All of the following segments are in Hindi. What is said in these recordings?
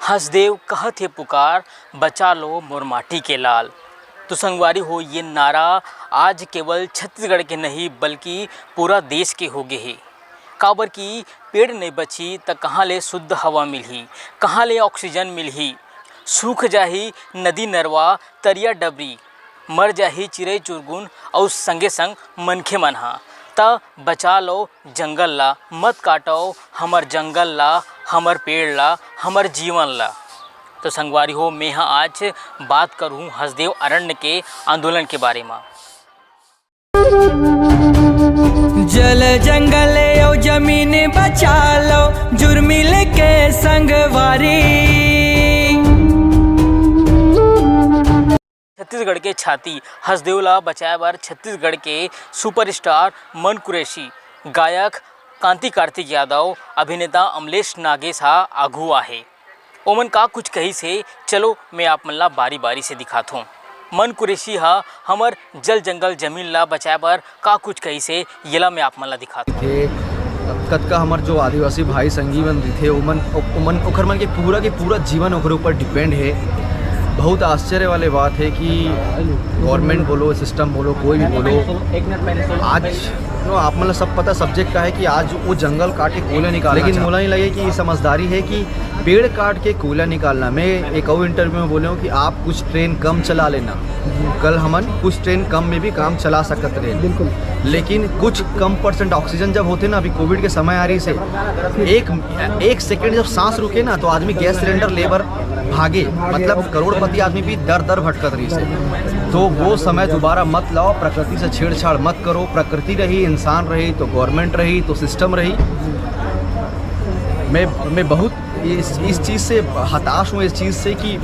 हंसदेव कहत हे पुकार, बचा लो मोर माटी के लाल। तो संगवारी हो, ये नारा आज केवल छत्तीसगढ़ के नहीं बल्कि पूरा देश के हो गए है। काबर की पेड़ नहीं बची तो कहाँ ले शुद्ध हवा मिलही, कहाँ ले ऑक्सीजन मिलही। सूख जाही नदी नरवा तरिया डबरी, मर जाही चिड़ै चुरगुन और संगे संग मनखे मन हा। त बचा लो जंगल ला, मत काटो हमर जंगल ला, हमर पेड़ ला, हमर जीवन ला। तो संगवारी हो, मैं हाँ आज बात करूँ हंसदेव अरण्य के आंदोलन के बारे में। जल जंगल और जमीन बचा लो, जुर्मिल के संगवारी। छत्तीसगढ़ के छाती हंसदेव ला बचाए बर छत्तीसगढ़ के सुपरस्टार मन कुरैशी, गायक कांति कार्तिक यादव, अभिनेता अमलेश नागेश हा आघू आहे। ओमन का कुछ कही से चलो मैं आप मन ला बारी बारी से दिखाता हूँ। मन कुरैशी हा हमर जल जंगल जमीन ला बचाए बर का कुछ कही से येला मैं आप मन ला दिखाता थे। कद का हमार जो आदिवासी भाई संगी मन थे ओमन ओखर मन के पूरा जीवन ओखर ऊपर डिपेंड है। बहुत आश्चर्य वाली बात है कि गवर्नमेंट बोलो, सिस्टम बोलो, कोई भी बोलो, आज आप मतलब सब पता सब्जेक्ट का है कि आज वो जंगल काट के कोयला निकाला, लेकिन मोला नहीं लगे कि ये समझदारी है कि पेड़ काट के कोयला निकालना। मैं एक और इंटरव्यू में बोले हूँ कि आप कुछ ट्रेन कम चला लेना, कल हमन कुछ ट्रेन कम में भी काम चला सकते रहे, बिल्कुल, लेकिन कुछ कम परसेंट ऑक्सीजन जब होते ना, अभी कोविड के समय आ रही से एक सेकेंड जब सांस रुके ना तो आदमी गैस सिलेंडर लेबर भागे, मतलब करोड़पति आदमी भी दर दर भटकत रही से। तो वो समय दोबारा मत लाओ, प्रकृति से छेड़छाड़ मत करो। प्रकृति रही, इंसान रही तो गवर्नमेंट रही तो सिस्टम रही। मैं बहुत इस चीज़ से हताश हूँ, इस चीज़ से कि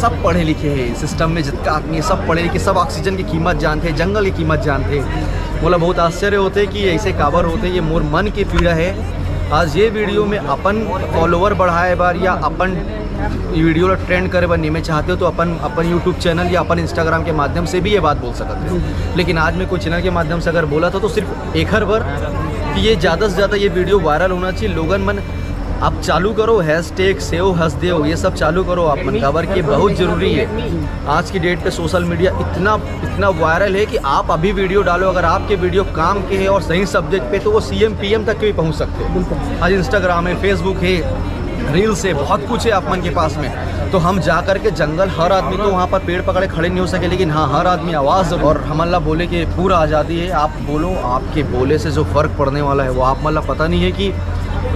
सब पढ़े लिखे हैं सिस्टम में, जितना आदमी है सब पढ़े लिखे, सब ऑक्सीजन की कीमत जानते हैं, जंगल की कीमत जानते हैं। बोला बहुत आश्चर्य होते कि ऐसे काबर होते, ये मोर मन की पीड़ा है। आज ये वीडियो में अपन फॉलोवर बढ़ाए बार या अपन वीडियो ट्रेंड करे बनने में चाहते हो तो अपन यूट्यूब चैनल या अपन इंस्टाग्राम के माध्यम से भी ये बात बोल सकते हो, लेकिन आज मैं कोई चैनल के माध्यम से अगर बोला तो सिर्फ एक हर बार कि ये ज़्यादा से ज़्यादा ये वीडियो वायरल होना चाहिए। लोगन मन आप चालू करो हैशटैग सेव हंसदेव, ये सब चालू करो आप मन, खबर की बहुत ज़रूरी है। आज की डेट पे सोशल मीडिया इतना वायरल है कि आप अभी वीडियो डालो, अगर आपके वीडियो काम के हैं और सही सब्जेक्ट पे तो वो CM PM तक भी पहुंच सकते हैं। आज इंस्टाग्राम है, फेसबुक है, रील्स है, बहुत कुछ है आप मन के पास में। तो हम जा कर के जंगल, हर आदमी तो वहाँ पर पेड़ पकड़े खड़े नहीं हो सके, लेकिन हाँ हर आदमी आवाज़ और हमला बोले कि पूरा आज़ादी है। आप बोलो, आपके बोले से जो फ़र्क पड़ने वाला है वो आप मतलब पता नहीं है कि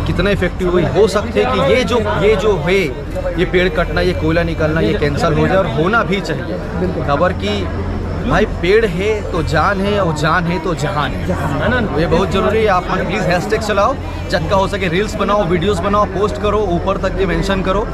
कितना इफेक्टिव हुई हो सकते हैं कि ये जो है ये पेड़ कटना, ये कोयला निकलना, ये कैंसिल हो जाए, और होना भी चाहिए। खबर की भाई पेड़ है तो जान है और जान है तो जहान है ना, ये बहुत ज़रूरी है। आप प्लीज़ हैशटैग चलाओ, जितना हो सके रील्स बनाओ, वीडियोस बनाओ, पोस्ट करो, ऊपर तक ये मेंशन करो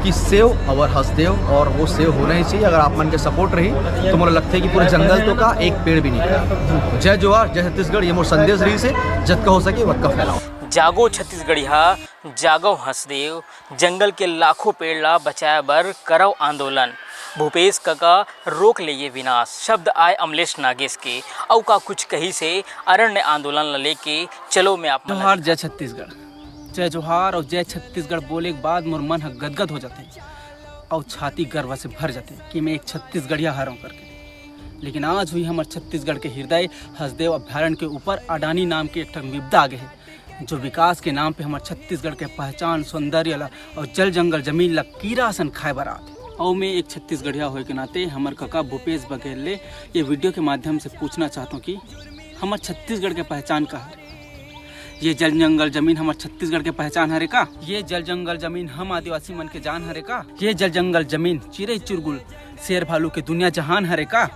कि सेव अवर हंसदेव, और वो सेव होना ही चाहिए। अगर आप मन के सपोर्ट रही तो मुझे लगता है कि पूरे जंगल तो का एक पेड़ भी नहीं। जय जोहार, जय छत्तीसगढ़, ये मोर संदेश रही से जितना हो सके उतना फैलाओ। जागो छत्तीसगढ़िया, जागो हंसदेव, जंगल के लाखों पेड़ ला बचाए बर करव आंदोलन। भूपेश काका रोक ले ये विनाश, शब्द आए अमलेश नागेश के। औ का कुछ कही से अरण्य आंदोलन ला लेके चलो मैं आप जोहार जय छत्तीसगढ़, जय जोहार और जय छत्तीसगढ़ बोले के बाद मोर मन गदगद हो जाते और छाती गर्व से भर जाते कि मैं एक छत्तीसगढ़िया हराऊँ करके। लेकिन आज हुई हमारे छत्तीसगढ़ के हृदय हंसदेव अभ्यारण्य के ऊपर अडानी नाम के एक विपदा आगे है, जो विकास के नाम पे हमारे छत्तीसगढ़ के पहचान, सौंदर्य ला और जल जंगल जमीन ला कीरासन खाए बरात। और मैं एक छत्तीसगढ़िया होए के नाते हमारे काका भूपेश बघेल ले ये वीडियो के माध्यम से पूछना चाहता हूँ कि हमारे छत्तीसगढ़ के पहचान का है। ये जल जंगल जमीन हमारे छत्तीसगढ़ के पहचान हरे का? ये जल जंगल जमीन हम आदिवासी मन के जान हरे का? ये जल जंगल जमीन चिड़ै चुरगुल शेर भालू के दुनिया जहान हरे का?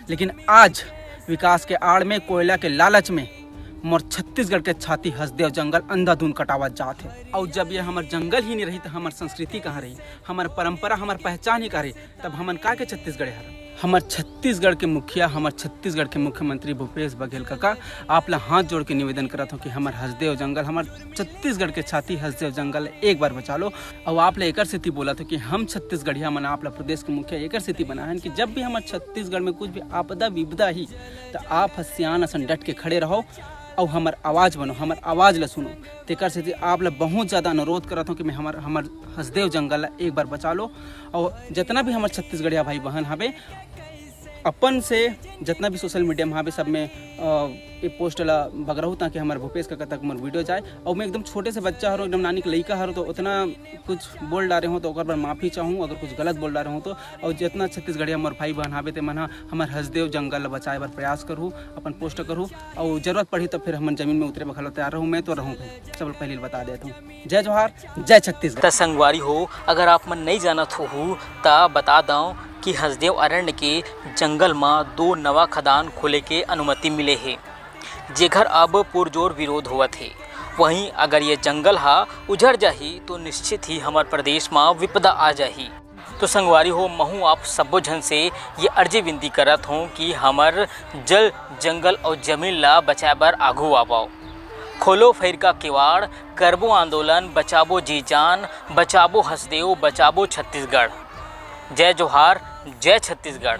लेकिन आज विकास के आड़ में, कोयला के लालच में मोर छत्तीसगढ़ के छाती हंसदेव जंगल अंधाधुन कटावत जात है। और जब ये हमार जंगल ही नहीं रही तो हमार संस्कृति कहाँ रही, हमार परंपरा, हमार पहचान ही कहाँ रही, तब हमन का के छत्तीसगढ़ हर। हमार छत्तीसगढ़ के मुखिया, हमार छत्तीसगढ़ के मुख्यमंत्री भूपेश बघेल काका आप ला हाथ जोड़ के निवेदन करता हूँ कि हमार हंसदेव जंगल, हमार छत्तीसगढ़ के छाती हंसदेव जंगल एक बार बचा लो। और आप ला एकर स्थिति बोला था कि हम छत्तीसगढ़िया मन आप ला प्रदेश के मुखिया एकर स्थिति बनाए हैं कि जब भी हमार छत्तीसगढ़ में कुछ भी आपदा विपदा ही तो आप हसियान असन डट के खड़े रहो और हमार आवाज़ बनो, हमार आवाज़ ला सुनो। तेकर से आप ला बहुत ज़्यादा अनुरोध करत हूँ कि मैं हमार हसदेव जंगल ला एक बार बचा लो। और जितना भी हमार छत्तीसगढ़िया भाई बहन हवे अपन से जितना भी सोशल मीडिया में हवे सब में ये पोस्ट ला बगरहूँ ताकि हमारे भूपेश काका तक मोर वीडियो जाए। और मैं एकदम छोटे से बच्चा हूँ, एकदम नानी के लड़का हूँ, तो उतना कुछ बोल डाले हूँ तो ओकर पर माफ़ी चाहूँ अगर कुछ गलत बोल डाले हूँ तो। और जितना छत्तीसगढ़िया मोर भाई बहन हवे ते मन हमार हसदेव जंगल ला बचाए बर प्रयास करूँ, अपन पोस्ट करूँ। और ज़रूरत पड़ी तो फिर हम ज़मीन में उतरे बखलो तैयार रहूँ, मैं तो रहूँ भाई। सब पहले बता देता हूँ। जय जोहार, जय छत्तीसगढ़। त संगवारी हो, अगर आप मन नहीं जानत हो त बता दूं कि हसदेव अरण्य के जंगल में 2 नवा खदान खोले के अनुमति मिले है, जेकर अब पुरजोर विरोध होवत है। वहीं अगर ये जंगल हा उजड़ जाही तो निश्चित ही हमार प्रदेश में विपदा आ जाही। तो संगवारी हो, महू आप सबो जन से ये अर्जी विनती करत हूँ कि हमार जल जंगल और जमीन ला बचाए बर आघू आवो। खोलो फैर का किवाड़, करबो आंदोलन, बचाबो जी जान, बचाबो हसदेव, बचाबो छत्तीसगढ़। जय जोहार, जय छत्तीसगढ़।